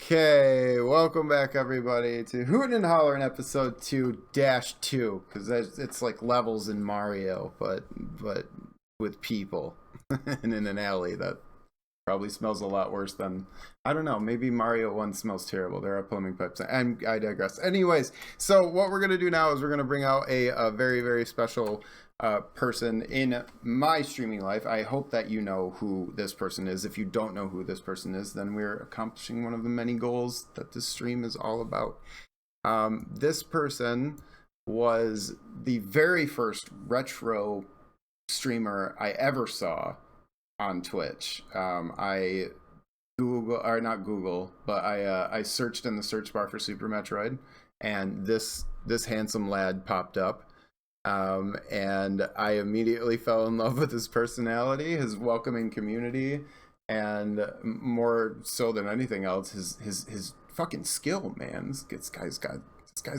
Okay, welcome back everybody to Hootin and Hollerin episode 2-2, because it's like levels in Mario, but with people and in an alley that probably smells a lot worse than, I don't know, maybe Mario 1 smells terrible. There are plumbing pipes, and I digress. Anyways, so what we're going to do now is we're going to bring out a very, very special person in my streaming life. I hope that you know who this person is. If you don't know who this person is, then we're accomplishing one of the many goals that this stream is all about. This person was the very first retro streamer I ever saw on Twitch. I searched in the search bar for Super Metroid, and this handsome lad popped up. And I immediately fell in love with his personality, his welcoming community, and more so than anything else, his fucking skill, man. This guy's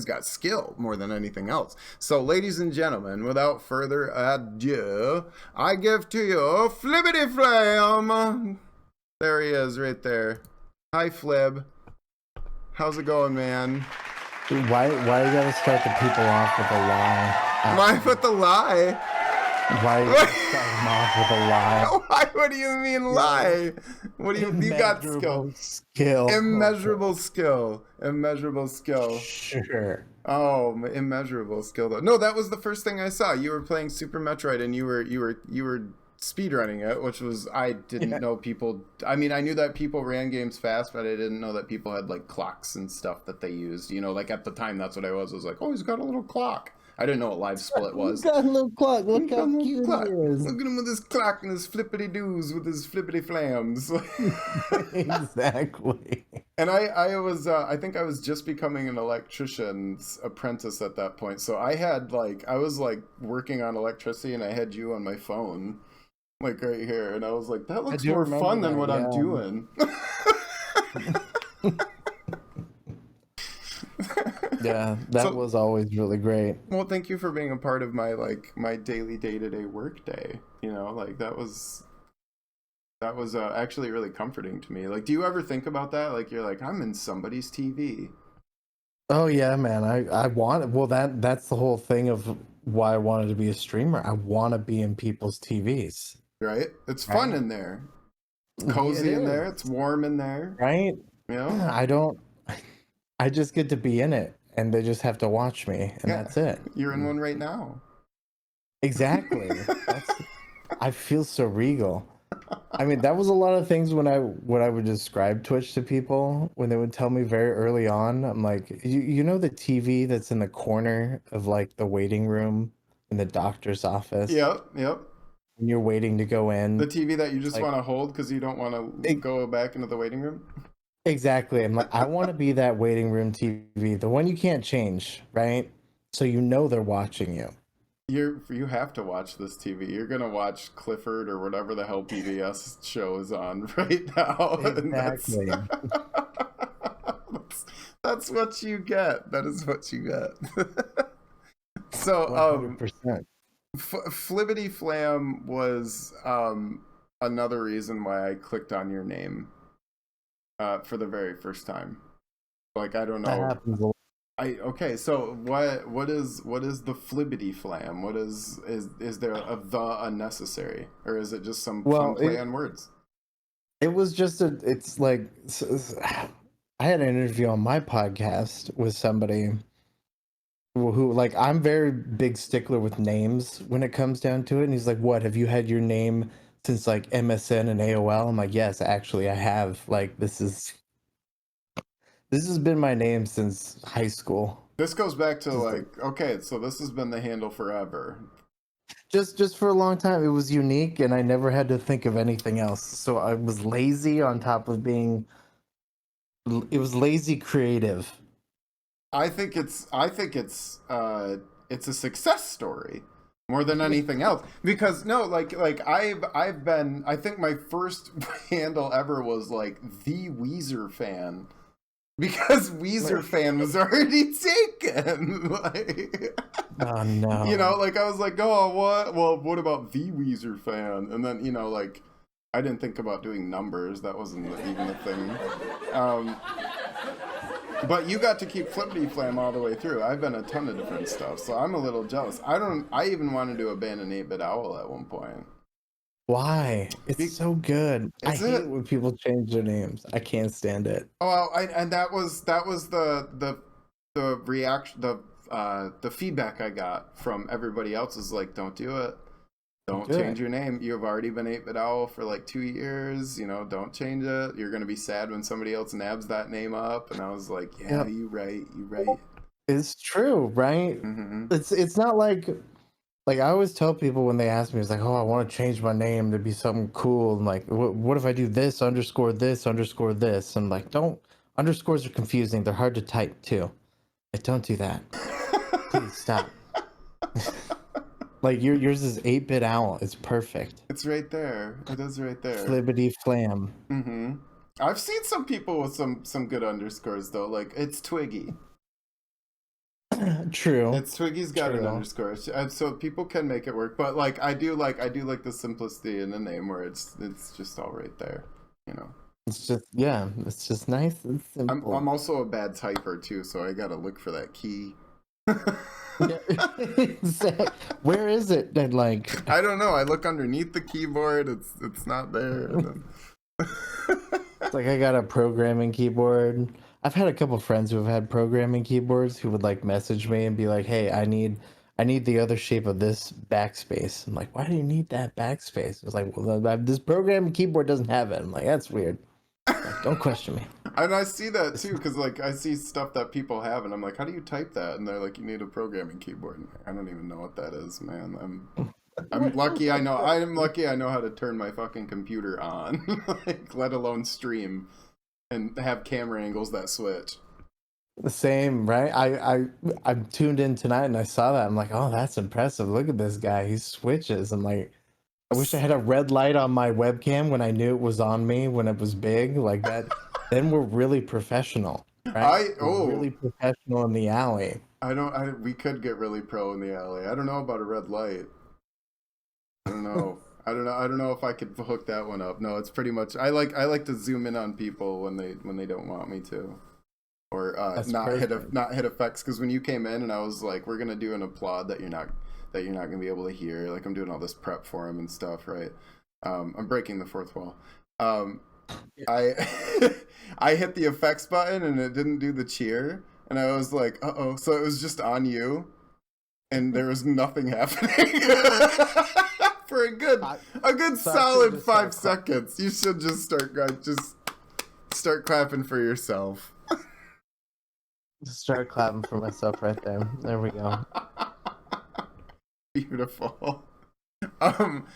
got skill more than anything else. So, ladies and gentlemen, without further ado, I give to you FlibbityFlam. There he is, right there. Hi, Flib. How's it going, man? Dude, why you gotta start the people off with a lie? Why with the lie? Why you gotta start them off with a lie? Why? What do you mean lie? What do you got skill? Immeasurable skill. Immeasurable skill. Sure. Oh, immeasurable skill though. No, that was the first thing I saw. You were playing Super Metroid, and you were speedrunning it, which was, I didn't know people. I mean, I knew that people ran games fast, but I didn't know that people had like clocks and stuff that they used. You know, like at the time, that's what I was. I was like, oh, he's got a little clock. I didn't know what live split was. He's got a little clock. Look how cute he is. Look at him with his clock and his flippity doos with his flippity flams. Exactly. And I think I was just becoming an electrician's apprentice at that point. So I was like working on electricity, and I had you on my phone, like right here. And I was like, that looks more fun than what I'm doing. Yeah, that was always really great. Well, thank you for being a part of my my daily day-to-day work day. You know, like that was actually really comforting to me. Like, do you ever think about that? Like, you're like, I'm in somebody's TV. Oh yeah, man. That's the whole thing of why I wanted to be a streamer. I want to be in people's TVs. Right? It's fun in there. It's cozy in there. It's warm in there. Right? You know? I just get to be in it, and they just have to watch me, and that's it. You're in one right now. Exactly. I feel so regal. I mean, that was a lot of things when I would describe Twitch to people, when they would tell me very early on. I'm like, you know the TV that's in the corner of like the waiting room in the doctor's office? Yep. When you're waiting to go in. The TV that you just want to hold because you don't want to go back into the waiting room? Exactly. I'm like, I want to be that waiting room TV, the one you can't change, right? So you know they're watching you. You have to watch this TV. You're gonna watch Clifford or whatever the hell PBS show is on right now. Exactly. That's what you get. That is what you get. So, 100%. FlibbityFlam was another reason why I clicked on your name for the very first time. Like, I don't know. That happens a lot. Okay, so what is the FlibbityFlam? What is there the unnecessary, or is it just some fun play on words? It was just it's like, I had an interview on my podcast with somebody who, like, I'm very big stickler with names when it comes down to it, and he's like, what, have you had your name since like MSN and AOL? I'm like, yes, actually I have. Like, this has been my name since high school. This goes back to like, okay, so this has been the handle forever. Just for a long time. It was unique, and I never had to think of anything else. So I was lazy on top of being. It was lazy creative. I think it's a success story more than anything else, because I've been, I think my first handle ever was like the Weezer fan. Because Weezer fan was already taken. Like, oh no. You know, like I was like, oh, what? Well, what about the Weezer fan? And then, you know, like I didn't think about doing numbers. That wasn't even a thing. Um, but you got to keep FlibbityFlam all the way through. I've been a ton of different stuff, so I'm a little jealous. I even wanted to abandon 8-Bit Owl at one point. Why? It's so good. I hate it when people change their names. I can't stand it. Oh, and that was the reaction, the feedback I got from everybody else is like, don't do it. Don't change your name. You've already been 8-Bit Owl for like 2 years. You know, don't change it. You're gonna be sad when somebody else nabs that name up. And I was like, yeah, you right. It's true, right? Mm-hmm. It's not like I always tell people when they ask me, it's like, oh, I want to change my name to be something cool. And like, what if I do this underscore this underscore this? And like, don't, underscores are confusing. They're hard to type too. Like, don't do that. Please stop. Like yours is 8-Bit Owl. It's perfect. It's right there. It is right there. FlibbityFlam. Mm-hmm. I've seen some people with some good underscores though. Like it's Twiggy. True. It's Twiggy's got an underscore, so people can make it work. But like I do like the simplicity in the name where it's just all right there. You know. It's just it's just nice and simple. I'm also a bad typer too, so I gotta look for that key. Where is it? And like I don't know. I look underneath the keyboard. It's not there. It's like I got a programming keyboard. I've had a couple friends who have had programming keyboards who would like message me and be like, "Hey, I need the other shape of this backspace." I'm like, "Why do you need that backspace?" It's like, "Well, this programming keyboard doesn't have it." I'm like, "That's weird." Like, don't question me. And I see that too, because like I see stuff that people have, and I'm like, "How do you type that?" And they're like, "You need a programming keyboard." And I don't even know what that is, man. I'm lucky. I'm lucky. I know how to turn my fucking computer on, like, let alone stream and have camera angles that switch. The same, right? I'm tuned in tonight and I saw that. I'm like, "Oh, that's impressive. Look at this guy. He switches." I'm like, I wish I had a red light on my webcam when I knew it was on me when it was big like that. Then we're really professional, right? We're really professional in the alley. We could get really pro in the alley. I don't know about a red light. I don't know. I don't know if I could hook that one up. No, it's pretty much. I like to zoom in on people when they don't want me to, or not hit effects. Because when you came in and I was like, we're gonna do an applaud that you're not gonna be able to hear. Like I'm doing all this prep for him and stuff, right? I'm breaking the fourth wall. I I hit the effects button and it didn't do the cheer, and I was like, uh-oh. So it was just on you, and there was nothing happening. For a good solid 5 seconds. You should just start clapping for yourself. Just start clapping for myself right there. There we go. Beautiful.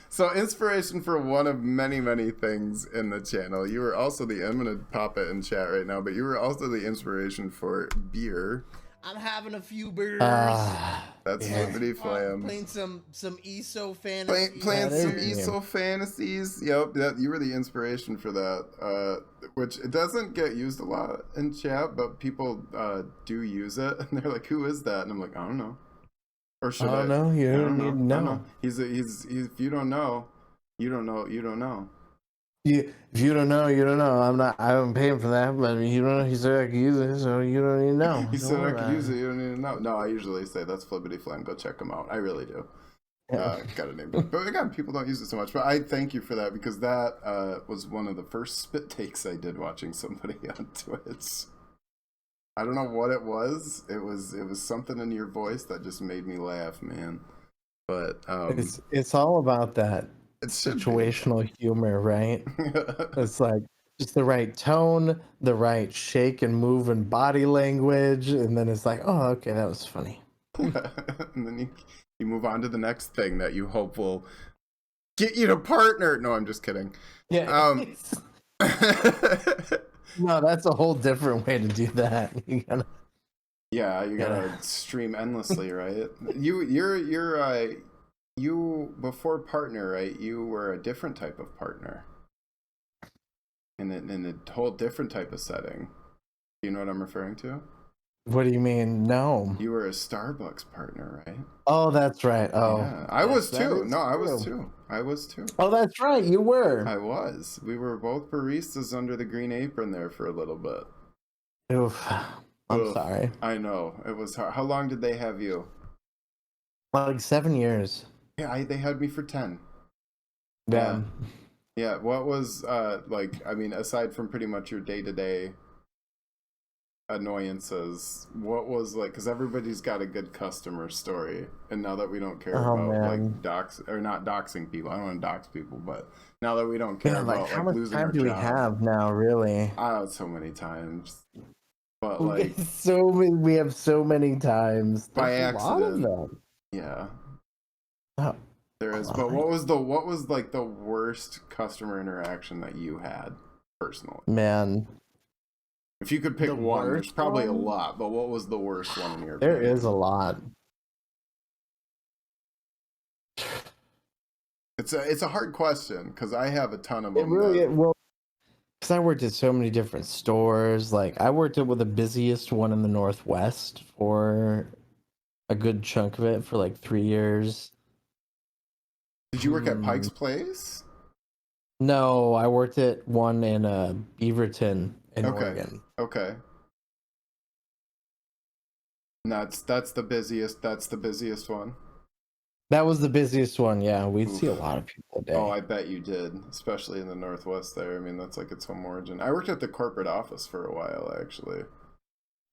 So inspiration for one of many, many things in the channel. You were also I'm gonna pop it in chat right now, but you were also the inspiration for beer. I'm having a few beers. That's FlibbityFlam. Playing some ESO fantasies. Playing some ESO fantasies. Yep, you were the inspiration for that. Which it doesn't get used a lot in chat, but people do use it, and they're like, "Who is that?" And I'm like, "I don't know." Or should I? I don't know. You don't need to know. He's if you don't know, you don't know. You don't know. If you don't know, you don't know. I haven't paid him for that, but you don't know. He said I could use it, so you don't need to know. He said I could use it. You don't need to know. No, I usually say that's FlibbityFlam. Go check him out. I really do. Got a name, but again, people don't use it so much. But I thank you for that, because that was one of the first spit takes I did watching somebody on Twitch. I don't know what it was. It was something in your voice that just made me laugh, man. But it's all about that. It's situational humor, right? It's like just the right tone, the right shake and move and body language, and then it's like, oh, okay, that was funny. And then you move on to the next thing that you hope will get you to partner. No, I'm just kidding. Yeah. No, that's a whole different way to do that. You gotta stream endlessly, right? You before partner, right? You were a different type of partner, in a whole different type of setting. Do you know what I'm referring to? What do you mean? No. You were a Starbucks partner, right? Oh, that's right. Oh, Yeah, I yes, was that too. is No, I was true. too. I was too. Oh, that's right. You were. I was. We were both baristas under the green apron there for a little bit. Oof. I'm Ugh, sorry. I know. It was hard. How long did they have you? Like 7 years. Yeah, they had me for 10. Yeah. Yeah. What was like, I mean, aside from pretty much your day-to-day annoyances, what was like, because everybody's got a good customer story, and now that we don't care Oh about like man. not doxing people, I don't want to dox people, but now that we don't care Yeah, like about how like much losing time our do we job, have now, really? so many times, but We like get so many, we have so many times. by There's a lot of accident, them. yeah, Oh, there a is. But lot. what was like the worst customer interaction that you had personally? Man, If you could pick the one, there's worst probably a one? lot, but what was the worst one in your There is a opinion? lot. It's a hard question because I have a ton of It them really that. is. Well, because I worked at so many different stores. Like I worked at with the busiest one in the Northwest for a good chunk of it for like 3 years. Did you work at Pike's Hmm. Place? No, I worked at one in Beaverton in Okay. Oregon. Okay. And that's the busiest. That's the busiest one. That was the busiest one. Yeah, we'd see a Oof. lot of people a Oh, day. I bet you did, especially in the Northwest there. I mean, that's like its home origin. I worked at the corporate office for a while, actually.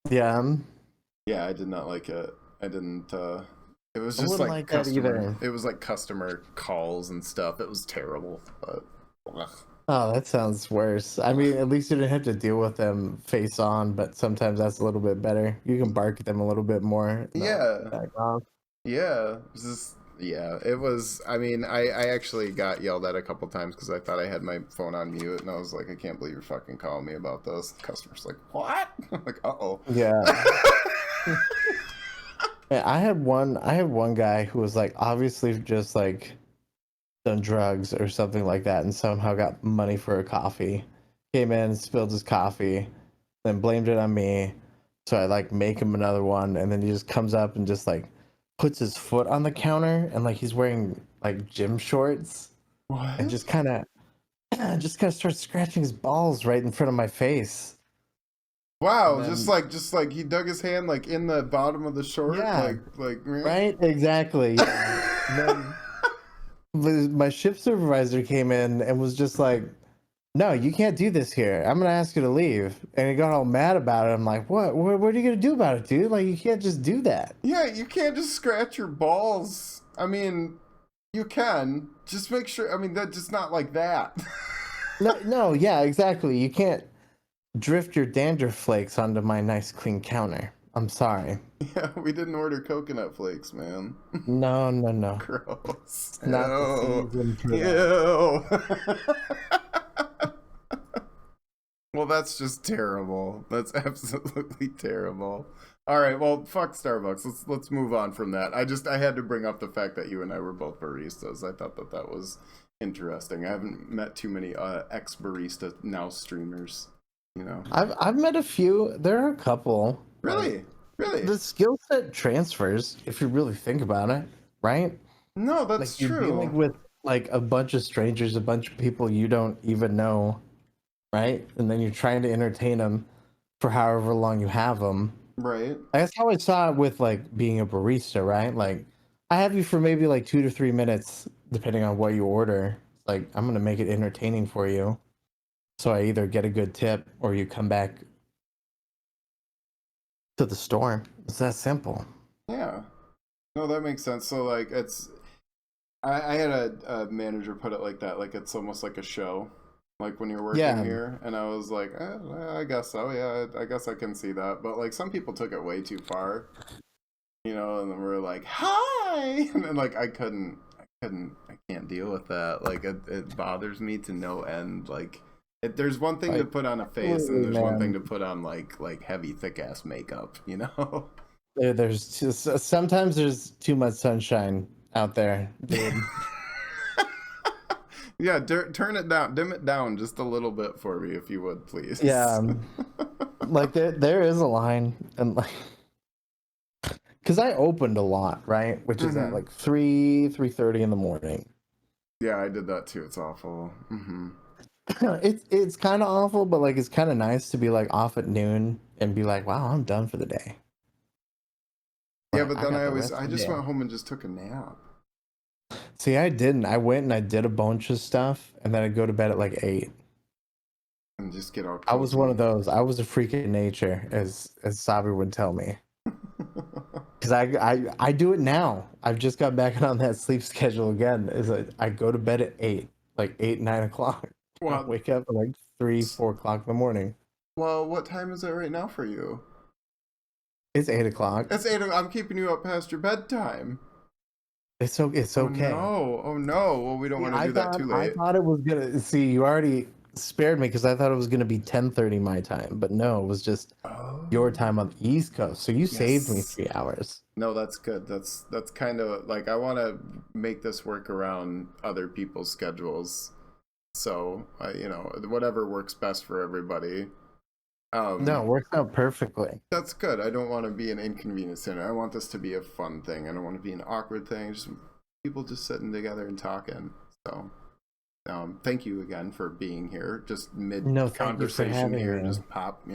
Yeah, Yeah, I did not like it. I didn't. It was I just wouldn't like like that customer. either. It was like customer calls and stuff. It was terrible, but. Ugh. Oh, that sounds worse. I mean, at least you didn't have to deal with them face on, but sometimes that's a little bit better. You can bark at them a little bit more, and they'll Yeah, back off. yeah. It was just, yeah, it was. I mean, I actually got yelled at a couple times because I thought I had my phone on mute, and I was like, I can't believe you're fucking calling me about this. The customer's like, what? I'm like, uh-oh. Yeah. Yeah, I had one guy who was like obviously just like done drugs or something like that and somehow got money for a coffee. Came in, spilled his coffee, then blamed it on me. So I like make him another one and then he just comes up and just like puts his foot on the counter and like he's wearing like gym shorts and What? just kind of starts scratching his balls right in front of my face. And Wow, then just like he dug his hand like in the bottom of the short, yeah, like. right? Exactly. Yeah. And then my shift supervisor came in and was just like, "No, you can't do this here. I'm gonna ask you to leave." And he got all mad about it. I'm like, "What? What are you gonna do about it, dude? Like, you can't just do that." Yeah, you can't just scratch your balls. I mean, you can. Just make sure. I mean, that just not like that. No, no, yeah, exactly. You can't drift your dandruff flakes onto my nice clean counter. I'm sorry. Yeah, we didn't order coconut flakes, man. No, no, no. Gross. It's not the Ew. season for that. Ew. Well, that's just terrible. That's absolutely terrible. All right, well, fuck Starbucks. Let's move on from that. I had to bring up the fact that you and I were both baristas. I thought that was interesting. I haven't met too many ex barista now streamers. You know. I've met a few. There are a couple. Really, really. The skill set transfers if you really think about it, right? No, that's Like you're dealing true. with like a bunch of strangers, a bunch of people you don't even know, right? And then you're trying to entertain them for however long you have them. Right. That's how I saw it with like being a barista, right? Like I have you for maybe like 2 to 3 minutes, depending on what you order. Like I'm gonna make it entertaining for you, so I either get a good tip or you come back to the store. It's that simple. Yeah. No, that makes sense. So like I had a manager put it like that, like it's almost like a show, like when you're working Yeah, here, and I was like, I guess so, yeah, I guess I can see that, but like some people took it way too far, you know, and then we're like, hi, and then like I can't deal with that, like it bothers me to no end, like there's one thing to like put on a face, and absolutely, there's one thing man. to put on like heavy thick ass makeup, you know. There's just sometimes there's too much sunshine out there, dude. Yeah, turn it down, dim it down just a little bit for me, if you would, please. Yeah, like there is a line, and like, because I opened a lot, right, which is at like 3:30 in the morning. Yeah, I did that too. It's awful. It's kind of awful, but like it's kind of nice to be like off at noon and be like, wow, I'm done for the day. Yeah, Like, but then got the I rest of the just day. went home and just took a nap. See, I didn't. I went and I did a bunch of stuff, and then I'd go to bed at like 8. And just get all cozy. I was one of those. I was a freak of nature, as Sabi would tell me. Because I do it now. I've just got back on that sleep schedule again. Is I go to bed at 8, like 8, 9 o'clock. Well, I wake up at like 3, 4 o'clock in the morning. Well, what time is it right now for you? It's 8 o'clock. It's 8. I'm keeping you up past your bedtime. It's okay. Oh no. Well, we don't want to do that too late. I thought it was gonna. See, you already spared me because I thought it was gonna be 10:30 my time, but no, it was just your time on the East Coast. So you saved me 3 hours. No, that's good. That's kind of like, I want to make this work around other people's schedules. So, whatever works best for everybody. No, it works out perfectly. That's good. I don't want to be an inconvenience center. I want this to be a fun thing. I don't want to be an awkward thing. Just people just sitting together and talking. So, thank you again for being here. Just mid conversation here, just pop.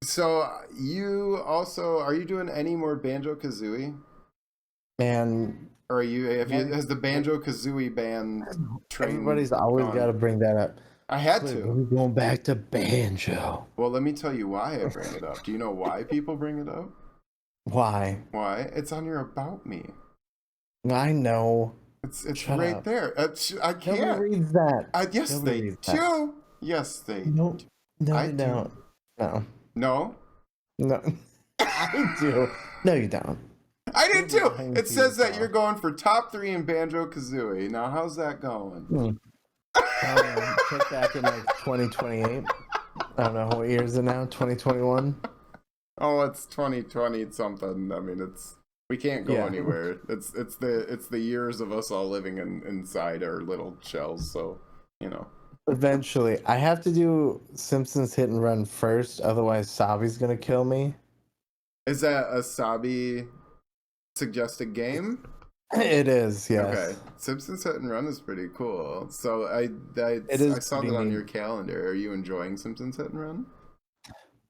So you also, are you doing any more Banjo-Kazooie? Man, or are you? Has the Banjo-Kazooie band train? Everybody's always got to bring that up. I had to. We're going back to banjo. Well, let me tell you why I bring it up. Do you know why people bring it up? Why? Why? It's on your About Me. I know. It's right there. I can't. Nobody reads that. Yes, Nobody they reads that. do. Yes, they No, I you do. don't. No. No? I do. No, you don't. I did too. Lying It to says that yourself. you're going for top 3 in Banjo-Kazooie. Now, how's that going? Check back in like 2028. I don't know what year is it now. 2021. Oh, it's 2020 something. I mean, we can't go anywhere. It's the years of us all living inside our little shells. So, Eventually, I have to do Simpsons Hit and Run first. Otherwise, Sabi's gonna kill me. Is that a Sabi suggested game? It is, yes. Okay. Simpsons Hit and Run is pretty cool. So I saw that on your calendar. Are you enjoying Simpsons Hit and Run?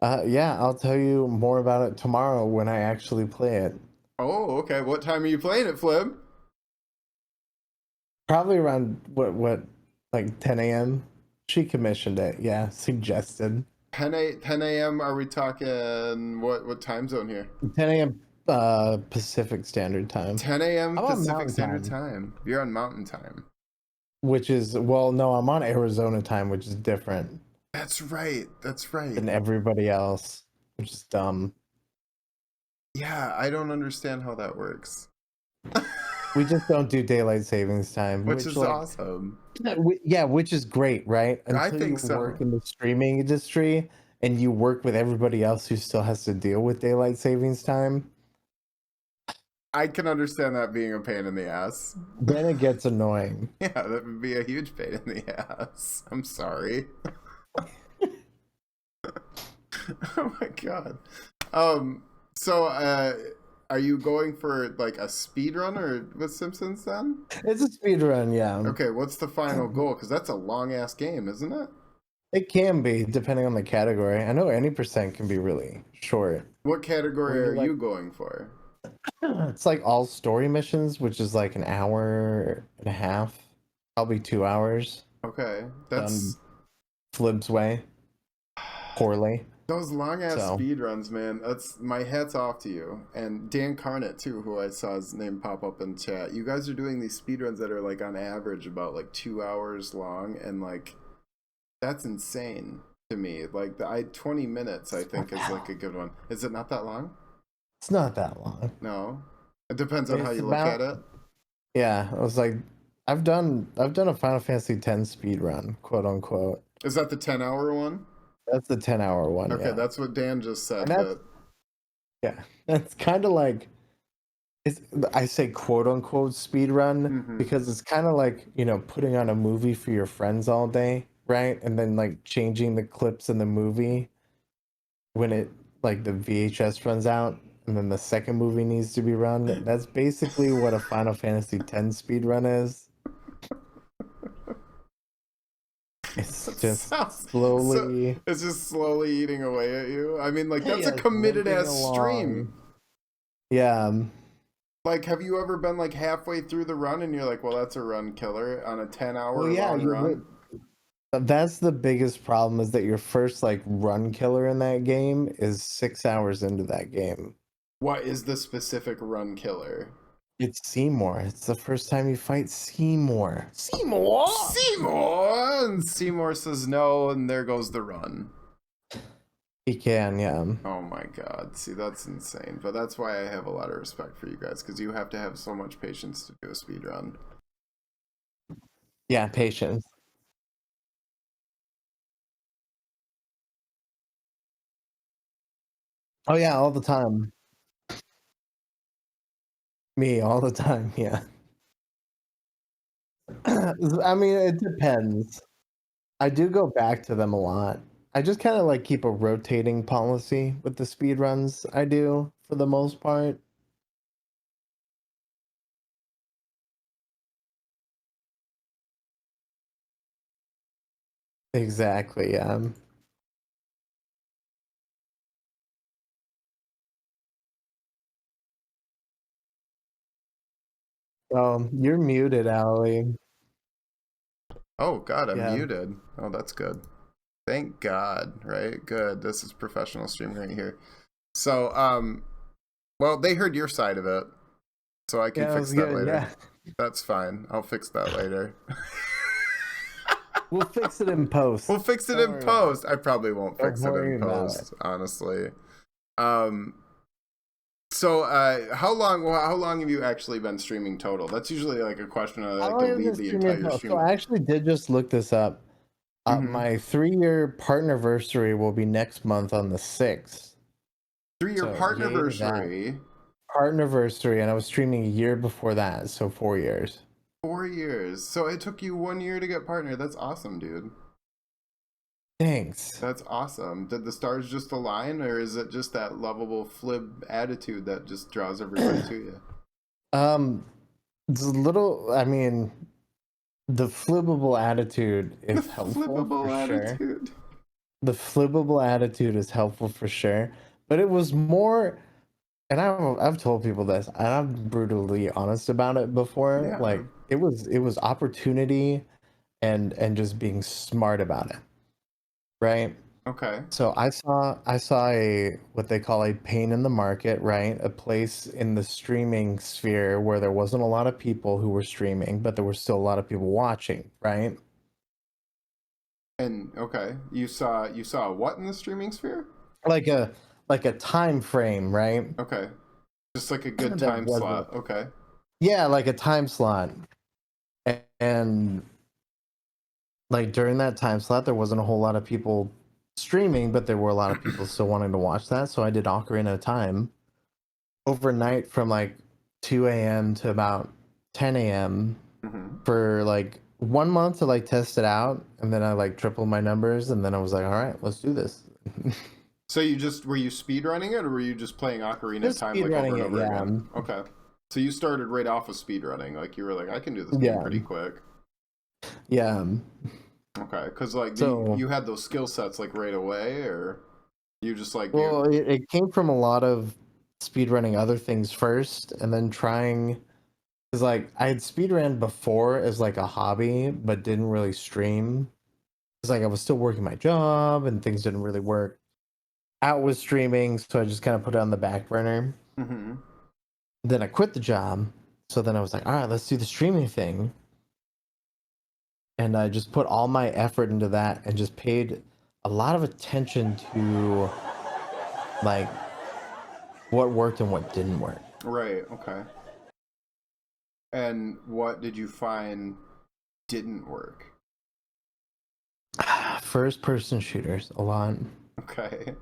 Yeah, I'll tell you more about it tomorrow when I actually play it. Oh, okay. What time are you playing it, Flib? Probably around what like 10 a.m. She commissioned it. Yeah, suggested. 10 a.m. Are we talking what time zone here? 10 a.m. Pacific Standard Time. 10 a.m. I'm on Pacific Mountain Standard Time. You're on Mountain Time. Which is, well, no, I'm on Arizona time, which is different That's right. than everybody else, which is dumb. Yeah, I don't understand how that works. We just don't do daylight savings time, Which is awesome. Yeah, which is great, right? I think you so. work in the streaming industry and you work with everybody else who still has to deal with daylight savings time. I can understand that being a pain in the ass. Then it gets annoying. Yeah, that would be a huge pain in the ass. I'm sorry. Oh my god. So are you going for like a speed run or with Simpsons then? It's a speed run, yeah. Okay, what's the final goal? Because that's a long ass game, isn't it? It can be, depending on the category. I know any percent can be really short. What category are like- you going for? It's like all story missions, which is like an hour and a half, probably 2 hours. Okay, that's Flib's way. Poorly. those long ass speed runs, man. That's my hat's off to you. And Dan Carnett too, who I saw his name pop up in chat. You guys are doing these speed runs that are like on average about like 2 hours long, and like that's insane to me. Like the 20 minutes I think is like a good one. Is it not that long? It's not that long. No. It depends on how you look at it. Yeah, I was like, I've done a Final Fantasy X speed run, quote unquote. Is that the 10-hour one? That's the 10-hour one. Okay, yeah. that's what Dan just said. Yeah, that's kind of like I say quote unquote speed run Mm-hmm. because it's kind of like, putting on a movie for your friends all day, right? And then like changing the clips in the movie when the VHS runs out and then the second movie needs to be run. That's basically what a Final Fantasy X speed run is. It's just So slowly, it's just slowly eating away at you. I mean, like that's a yes, committed limping ass stream. along. Yeah. Like, have you ever been like halfway through the run and you're like, well, that's a run killer on a 10-hour Well, yeah, long run? that's the biggest problem is that your first like run killer in that game is 6 hours into that game. What is the specific run killer? It's Seymour. It's the first time you fight Seymour. Seymour! Seymour! And Seymour says no, and there goes the run. He can, yeah. Oh my god. See, that's insane. But that's why I have a lot of respect for you guys, because you have to have so much patience to do a speed run. Yeah, patience. Oh yeah, all the time. Me, all the time, yeah. I mean, it depends. I do go back to them a lot. I just kind of like keep a rotating policy with the speed runs I do for the most part. Exactly, yeah. You're muted, Owlie. Oh god, I'm Yeah. muted. Oh, that's good. Thank God, right? Good. This is professional streaming right here. So, well, they heard your side of it, so I can Yeah, that fix was that good, later. yeah. That's fine. I'll fix that later. We'll fix it in post. We'll fix it Don't in worry about post. I probably won't Don't fix it worry in about post, honestly. Um, so how long have you actually been streaming total? That's usually like a question I How like to long is lead this the streaming entire for? stream So with. I actually did just look this up. Mm-hmm. My 3-year partnerversary will be next month on the 6th. 3-year So yay to that. partnerversary. Partnerversary, and I was streaming a year before that, so 4 years. 4 years. So it took you 1 year to get partner. That's awesome, dude. Thanks. That's awesome. Did the stars just align, or is it just that lovable Flib attitude that just draws everybody to you? It's a little, I mean, the flippable attitude The is helpful flippable for sure. attitude. The flippable attitude is helpful for sure, but it was more, and I've told people this, and I'm brutally honest about it before. Yeah. Like it was opportunity and just being smart about it, right? Okay. So I saw a what they call a pain in the market, right? A place in the streaming sphere where there wasn't a lot of people who were streaming, but there were still a lot of people watching, right? And okay, you saw what in the streaming sphere? Like a time frame, right? Okay. Just like a good That time wasn't slot. Okay. Yeah, like a time slot. And like during that time slot there wasn't a whole lot of people streaming, but there were a lot of people still wanting to watch that. So I did Ocarina of Time overnight from like 2 a.m. to about 10 a.m. Mm-hmm. for like 1 month to like test it out, and then I like tripled my numbers, and then I was like, all right, let's do this. So were you speed running it, or were you just playing Ocarina of Just Time speed like over running and it, over yeah. again? Okay. So you started right off of speed running, like you were like, I can do this game Yeah. pretty quick. Yeah. Okay, because like So you had those skill sets like right away, or you just like well, it came from a lot of speed running other things first, and then trying, because like I had speed ran before as like a hobby, but didn't really stream. It's like I was still working my job and things didn't really work out with streaming, so I just kind of put it on the back burner. Mm-hmm. Then I quit the job, so then I was like, all right, let's do the streaming thing. And I just put all my effort into that and just paid a lot of attention to like what worked and what didn't work. Right. Okay. And what did you find didn't work? First person shooters a lot. Okay,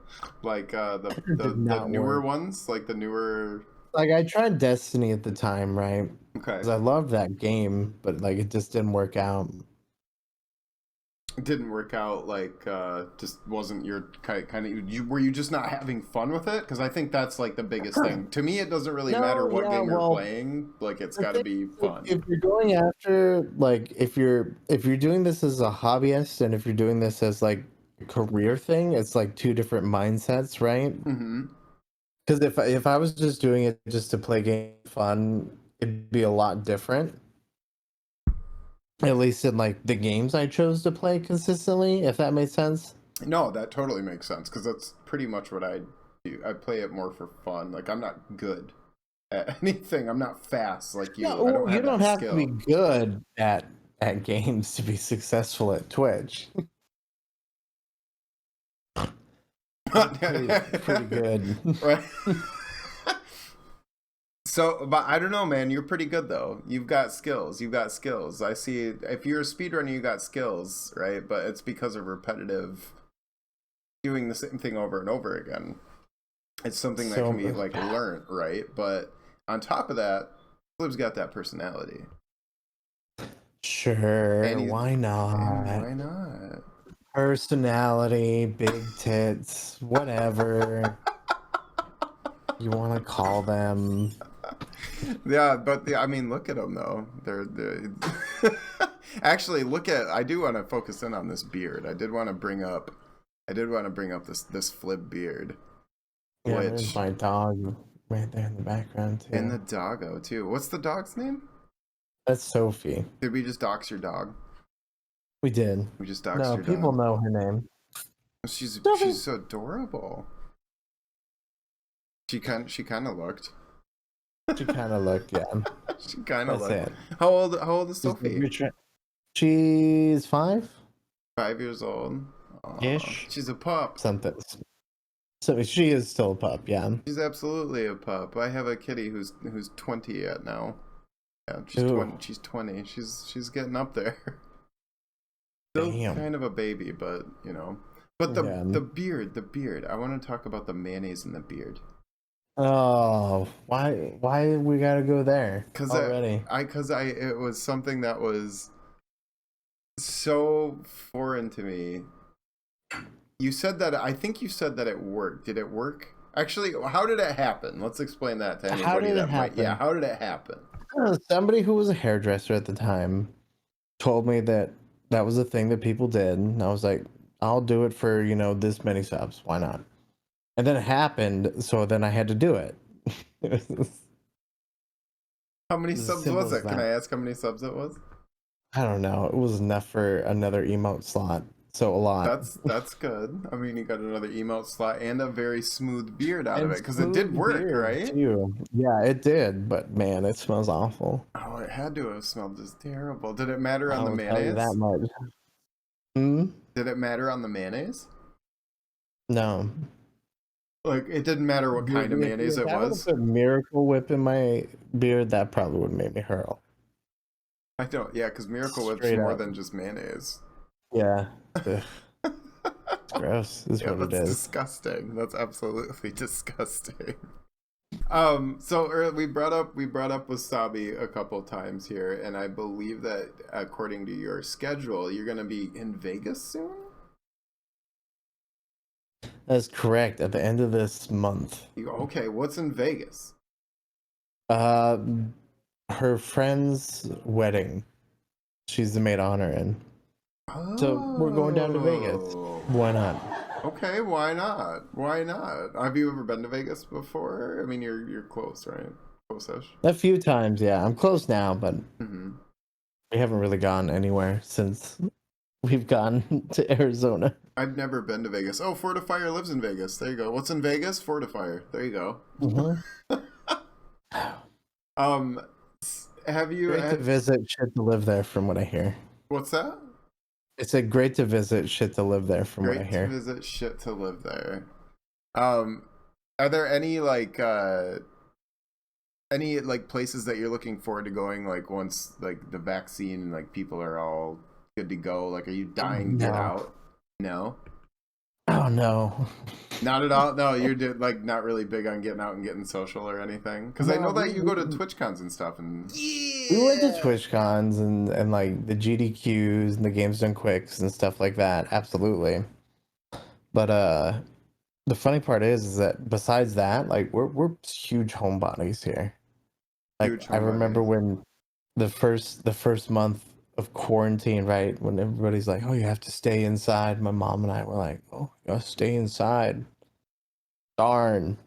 like Did the not newer work. ones, like the newer. Like I tried Destiny at the time, right? Okay. Because I loved that game, but like it just didn't work out. It didn't work out, like, just wasn't your kind of, were you just not having fun with it? Because I think that's, like, the biggest thing. To me, it doesn't really matter what game you're playing. Like, it's got to be fun. If you're going after, like, if you're doing this as a hobbyist and if you're doing this as like a career thing, it's like two different mindsets, right? Mm-hmm. Because if I was just doing it just to play game fun, it'd be a lot different. At least in like the games I chose to play consistently, if that makes sense. No, that totally makes sense, because that's pretty much what I do. I play it more for fun. Like, I'm not good at anything. I'm not fast like you. No, I don't have you don't that have skill. to be good at games to be successful at Twitch. pretty good. Right. So, but I don't know, man. You're pretty good though. You've got skills. You've got skills. I see. If you're a speedrunner, you got skills, right? But it's because of repetitive, doing the same thing over and over again. It's something that can be like learned, right? But on top of that, Flib's got that personality. Sure, why not? Why not? Personality, big tits, whatever you want to call them. Yeah, but I mean, look at them though. They're actually look at. I do want to focus in on this beard. I did want to bring up this Flib beard. Yeah, there's my dog right there in the background too. And the doggo too. What's the dog's name? That's Sophie. Did we just dox your dog? We did. We just doxed No, your people dog. know her name. She's so adorable. She kind of looked. She kind of looked, yeah. She kind of looked. It. How old is Sophie? She's 5. 5 years old. Ish. She's a pup. Something. So she is still a pup, yeah. She's absolutely a pup. I have a kitty who's 20 yet now. Yeah, she's 20. She's 20. She's getting up there. Still kind of a baby, but you know. But the beard. I want to talk about the mayonnaise in the beard. Oh, why we gotta go there? Already? It was something that was so foreign to me. You said that. I think you said that it worked. Did it work? Actually, how did it happen? Let's explain that to anybody. How did it happen? Yeah, how did it happen? Somebody who was a hairdresser at the time told me that was a thing that people did, and I was like, I'll do it for this many subs. Why not? And then it happened, so then I had to do it. How many subs was it? Can I ask how many subs it was? I don't know. It was enough for another emote slot. So a lot. That's good. I mean, you got another emote slot and a very smooth beard out of it, because it did work, right? Too. Yeah, it did. But man, it smells awful. Oh, it had to have smelled just terrible. Did it matter on the mayonnaise? That much. Did it matter on the mayonnaise? No. Like, it didn't matter what kind of mayonnaise it was. If I put Miracle Whip in my beard, that probably would make me hurl. I don't. Yeah, because Miracle Whip's more than just mayonnaise. Yeah. It's gross. Is what it is. Disgusting. That's absolutely disgusting. So we brought up wasabi a couple times here, and I believe that according to your schedule, you're going to be in Vegas soon. That's correct. At the end of this month. Okay, what's in Vegas? Her friend's wedding. She's the maid of honor in. Oh. So we're going down to Vegas. Why not? Okay, why not? Why not? Have you ever been to Vegas before? I mean, you're close, right? Close-ish. A few times, yeah. I'm close now, but we haven't really gone anywhere since we've gone to Arizona. I've never been to Vegas. Oh, Fortifier lives in Vegas. There you go. What's in Vegas? Fortifier. There you go. Have you great to visit, shit to live there, from what I hear. What's that? It's great to visit, shit to live there, from what I hear. Great to visit, shit to live there. Are there any places that you're looking forward to going, like, once like the vaccine and like people are all good to go? Like, are you dying to get out? No. Oh no. Not at all. No, you're like not really big on getting out and getting social or anything. Because I No, know that you go to we Twitch cons and stuff. And we went to Yeah. Twitch cons and like the GDQs and the Games Done Quicks and stuff like that. Absolutely. But the funny part is that besides that, like we're huge homebodies here. Like huge I remember homebodies. when the first month of quarantine, right? When everybody's like, "Oh, you have to stay inside." My mom and I were like, "Oh, you gotta stay inside." Darn.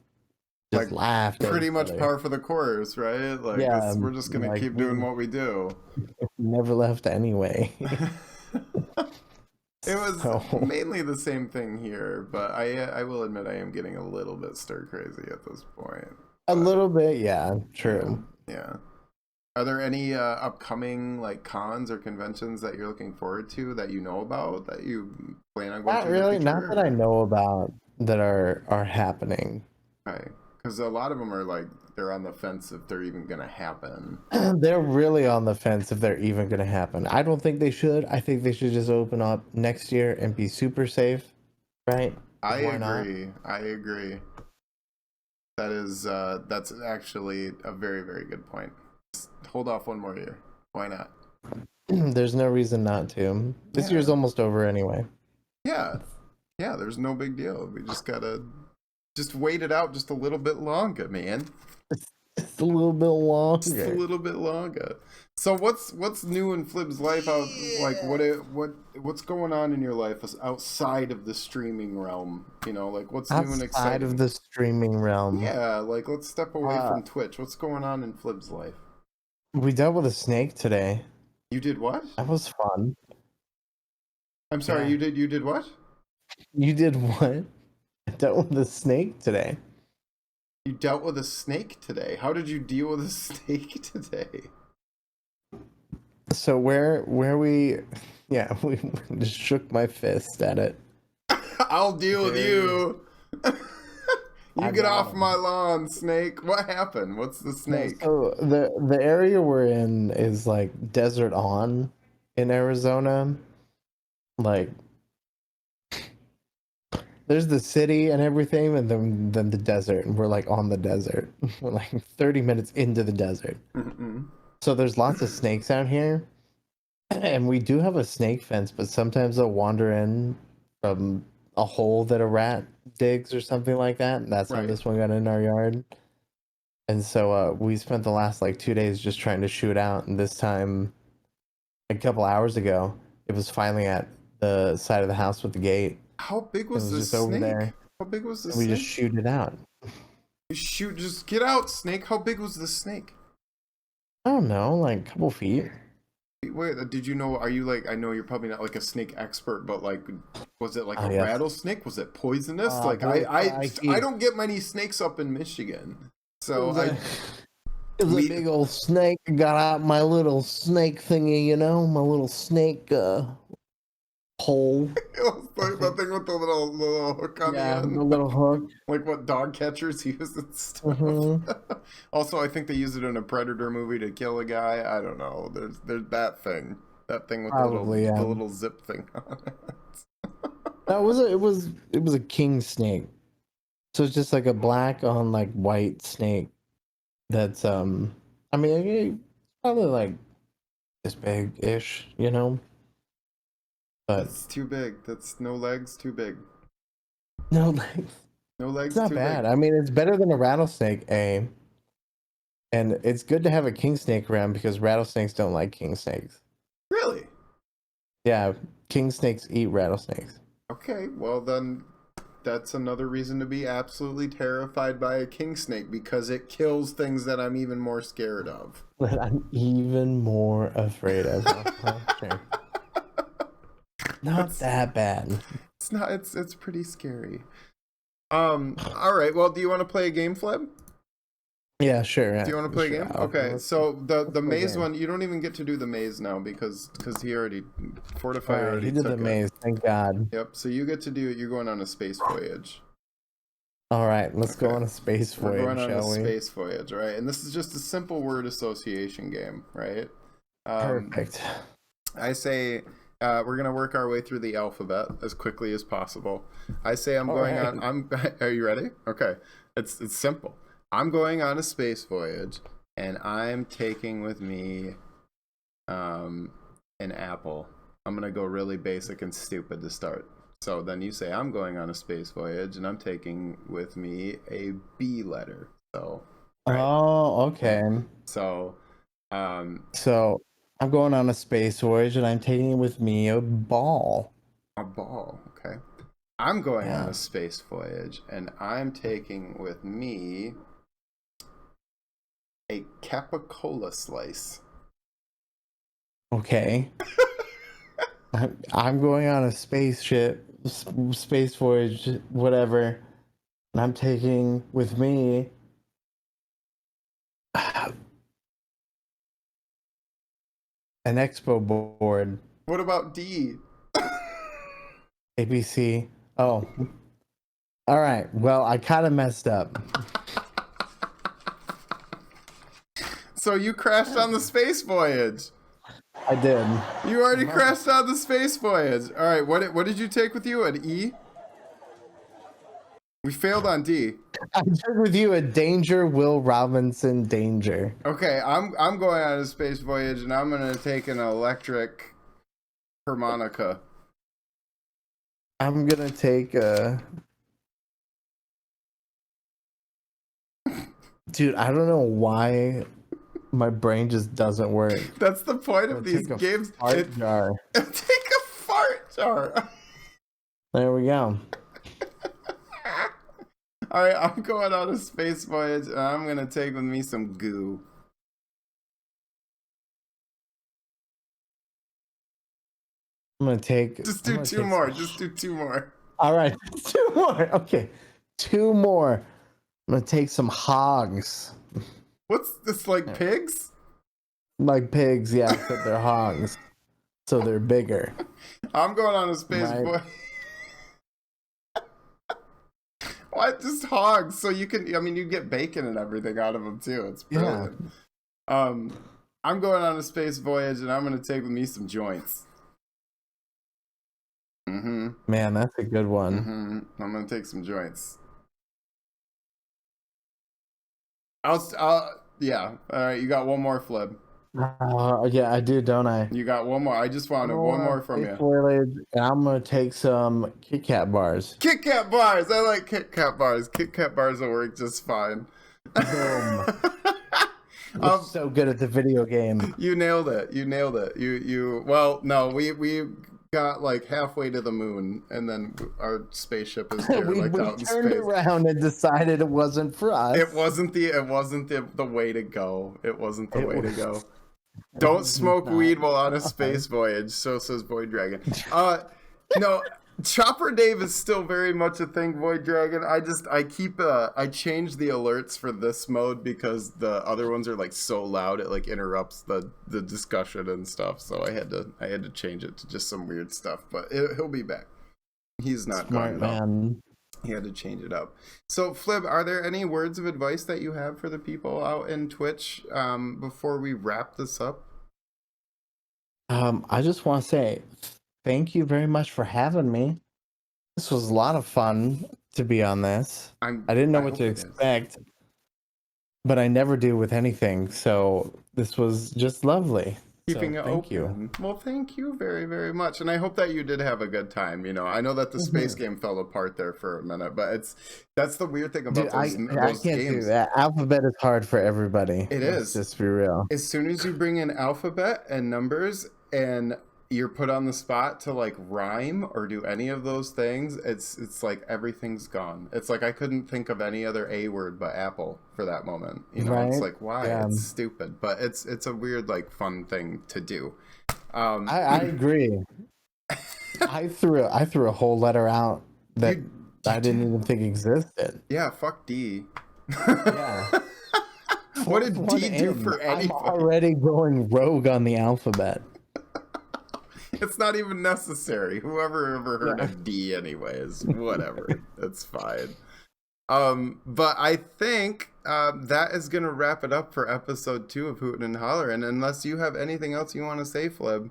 Like Just laughed at pretty each much other. par for the course, right? Like Yeah, this, we're just gonna like keep doing what we do. we never left anyway. It was So mainly the same thing here, but I will admit I am getting a little bit stir crazy at this point. a But little bit, yeah, yeah, true. yeah. Are there any upcoming like cons or conventions that you're looking forward to that you know about that you plan on going Not to in the really, future? not that I know about that are happening. Okay, because a lot of them are like they're on the fence if they're even gonna happen. They're really on the fence if they're even going to happen. I don't think they should. I think they should just open up next year and be super safe, right? I Why not? agree. I agree. That is that's actually a very very good point. Just hold off one more year. Why not? There's no reason not to. This Yeah. year's almost over anyway. Yeah. Yeah, there's no big deal. We just gotta just wait it out just a little bit longer, man. It's a little bit Just a longer. little bit longer. So what's new in Flib's life out like Yeah. what's going on in your life outside of the streaming realm? You know, like what's new and Outside of exciting? the streaming realm, Yeah, like let's step away uh, from Twitch. What's going on in Flib's life? we dealt with a snake today. You did what? That was fun. I'm sorry, Yeah. you did what? You did what? I dealt with a snake today. You dealt with a snake today. How did you deal with a snake today? So where we, yeah, we just shook my fist at it. I'll deal with you. I You get got off him. my lawn, snake. What happened? What's the No, snake? so the area we're in is like desert on in Arizona. Like there's the city and everything, and then the desert, and we're like on the desert. We're like 30 minutes into the desert. Mm-mm. So there's lots of snakes out here, and we do have a snake fence, but sometimes they'll wander in from a hole that a rat digs or something like that. And that's how Right. this one got in our yard. And so we spent the last like 2 days just trying to shoot out, and this time a couple hours ago, it was finally at the side of the house with the gate. How big It was was this just over snake? there, How big was the and we just snake? shoot it out. You shoot, just get out, snake. How big was the snake? I don't know, like a couple feet. Wait, did you know? Are you like? I know you're probably not like a snake expert, but like, was it like Oh a yes. rattlesnake? Was it poisonous? Like, Dude, I don't get many snakes up in Michigan, it so was I a, it was a we big old snake. I got out my little snake thingy, my little snake hole. it was like the thing with the little hook on the Yeah, the end, little hook. like what dog catchers use and stuff. Mm-hmm. Also, I think they use it in a Predator movie to kill a guy. I don't know. There's that thing with Probably, the yeah. little zip thing on it. That was a king snake. So it's just like a black on like white snake. That's I mean, probably like this big ish, but That's too big. That's no legs, too big. no legs. No It's legs, not too bad. big. I mean, it's better than a rattlesnake, and it's good to have a king snake around because rattlesnakes don't like king snakes. Really? Yeah, king snakes eat rattlesnakes. Okay, well then that's another reason to be absolutely terrified by a king snake because it kills things that I'm even more scared of. But I'm even more afraid of. Sure. Not It's, that bad. it's not it's pretty scary. All right. Well, do you want to play a game, Fleb? Yeah, sure. Do you want to play a Sure. game? Okay. So the let's play a maze game. one, you don't even get to do the maze now because he already Fortify All right, already he did took the it. maze. Thank God. Yep. So you get to do it. You're going on a space voyage. All right, let's go Okay. on a space We're voyage, going on a shall we? space voyage, right? And this is just a simple word association game, right? Perfect. I say We're gonna work our way through the alphabet as quickly as possible. I say I'm going on. Are you ready? Okay. It's simple. I'm going on a space voyage, and I'm taking with me, an apple. I'm gonna go really basic and stupid to start. So then you say I'm going on a space voyage, and I'm taking with me a B letter. So. Right. Oh, okay. So. So I'm going on a space voyage, and I'm taking with me a ball. A ball. Okay. I'm going on Yeah. a space voyage, and I'm taking with me a capicola slice. Okay. I'm going on a spaceship, space voyage, whatever, and I'm taking with me an expo board. What about D? ABC. Oh. All right. Well, I kind of messed up. So you crashed on the space voyage. I did. You already crashed on the space voyage. All right. What did you take with you? An E? We failed on D. I took with you a Danger Will Robinson Danger. Okay. I'm going on a space voyage, and I'm gonna take an electric harmonica. I'm gonna take a. Dude, I don't know why my brain just doesn't work. That's the point of these Take a games. fart jar. Take a fart jar. There we go. All right, I'm going on a space voyage, and I'm gonna take with me some goo. I'm gonna take. Just do two more. Just do two more. All right, 2 more. Okay, 2 more. I'm gonna take some hogs. What's this, like pigs? Like pigs, yeah, except they're hogs, so they're bigger. I'm going on a space voyage. What? Just hogs? So you can? I mean, you get bacon and everything out of them too. It's brilliant. Yeah. I'm going on a space voyage, and I'm gonna take with me some joints. Mm-hmm. Man, that's a good one. Mm-hmm. I'm gonna take some joints. Yeah. All right, you got one more, Flib. Yeah, I do, don't I? You got one more. I just wanted one more from you. And I'm gonna take some Kit Kat bars. Kit Kat bars. I like Kit Kat bars. Kit Kat bars will work just fine. Boom. I'm so good at the video game. You nailed it. You nailed it. You. Well, no, we got like halfway to the moon, and then our spaceship is here, we out in space. turned around and decided it wasn't for us. It wasn't the way to go. It wasn't the way to go. Don't smoke weed while on a space voyage. So says Void Dragon. No, Chopper Dave is still very much a thing, Void Dragon. I change the alerts for this mode because the other ones are like so loud it like interrupts the discussion and stuff. So I had to change it to just some weird stuff. But he'll be back. He's not Smart gone. Man. He had to change it up. So, Flib, are there any words of advice that you have for the people out in Twitch before we wrap this up? I just want to say thank you very much for having me. This was a lot of fun to be on this. I didn't know what to expect, but I never do with anything. So this was just lovely. Keeping it open. You. Well, thank you very, very much. And I hope that you did have a good time. You know, I know that the space game fell apart there for a minute, but that's the weird thing about those games. I can't do that. Alphabet is hard for everybody. Let's just be real. As soon as you bring in alphabet and numbers and you're put on the spot to like rhyme or do any of those things, it's like everything's gone. It's like I couldn't think of any other A word but apple for that moment. You know, It's like why? Yeah. It's stupid, but it's a weird like fun thing to do. I agree. I threw a whole letter out that I didn't even think existed. Yeah, fuck D. Yeah. What did D do for anything? I'm already going rogue on the alphabet. It's not even necessary. Whoever ever heard of D anyways, whatever. That's fine. But I think that is going to wrap it up for episode 2 of Hootin' and Hollerin', unless you have anything else you want to say, Flib.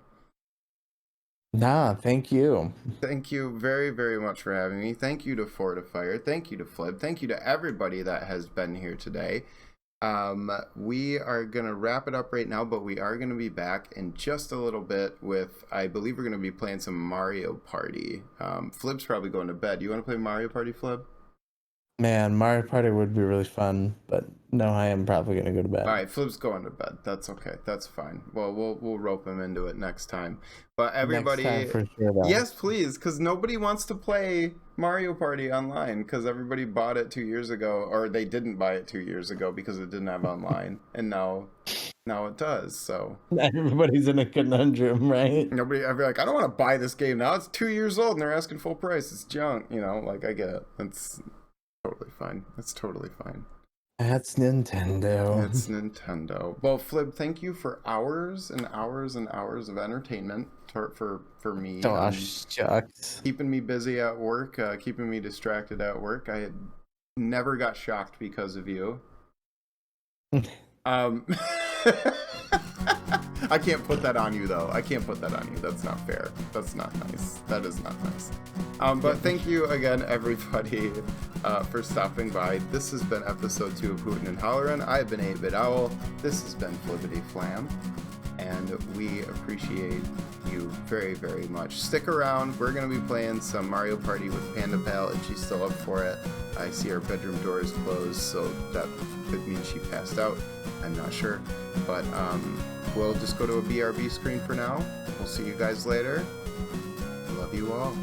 Nah, thank you. Thank you very, very much for having me. Thank you to Fortifier. Thank you to Flib. Thank you to everybody that has been here today. We are going to wrap it up right now, but we are going to be back in just a little bit with, I believe we're going to be playing some Mario Party. Flib's probably going to bed. You want to play Mario Party, Flib? Man, Mario Party would be really fun, but no, I am probably gonna go to bed. All right, Flip's going to bed. That's okay. That's fine. Well, we'll rope him into it next time. But everybody, Next time for sure, though. yes, please, because nobody wants to play Mario Party online because everybody bought it 2 years ago, or they didn't buy it 2 years ago because it didn't have online, and now it does. So Everybody's in a conundrum, right? nobody, I'd be like, I don't want to buy this game now. It's 2 years old and they're asking full price. It's junk, like I get it. It's totally fine. It's totally fine. That's Nintendo. It's Nintendo. Well, Flib, thank you for hours and hours and hours of entertainment for me. Gosh, shucks. Keeping me busy at work, keeping me distracted at work. I never got shocked because of you. I can't put that on you, though. I can't put that on you. That's not fair. That's not nice. That is not nice. But thank you again, everybody, for stopping by. This has been episode 2 of Hootin and Hollerin. I've been 8-Bit Owl. This has been FlibbityFlam. And we appreciate you very, very much. Stick around. We're going to be playing some Mario Party with Panda Pal, and she's still up for it. I see her bedroom door is closed, so that could mean she passed out. I'm not sure. But we'll just go to a BRB screen for now. We'll see you guys later. Love you all.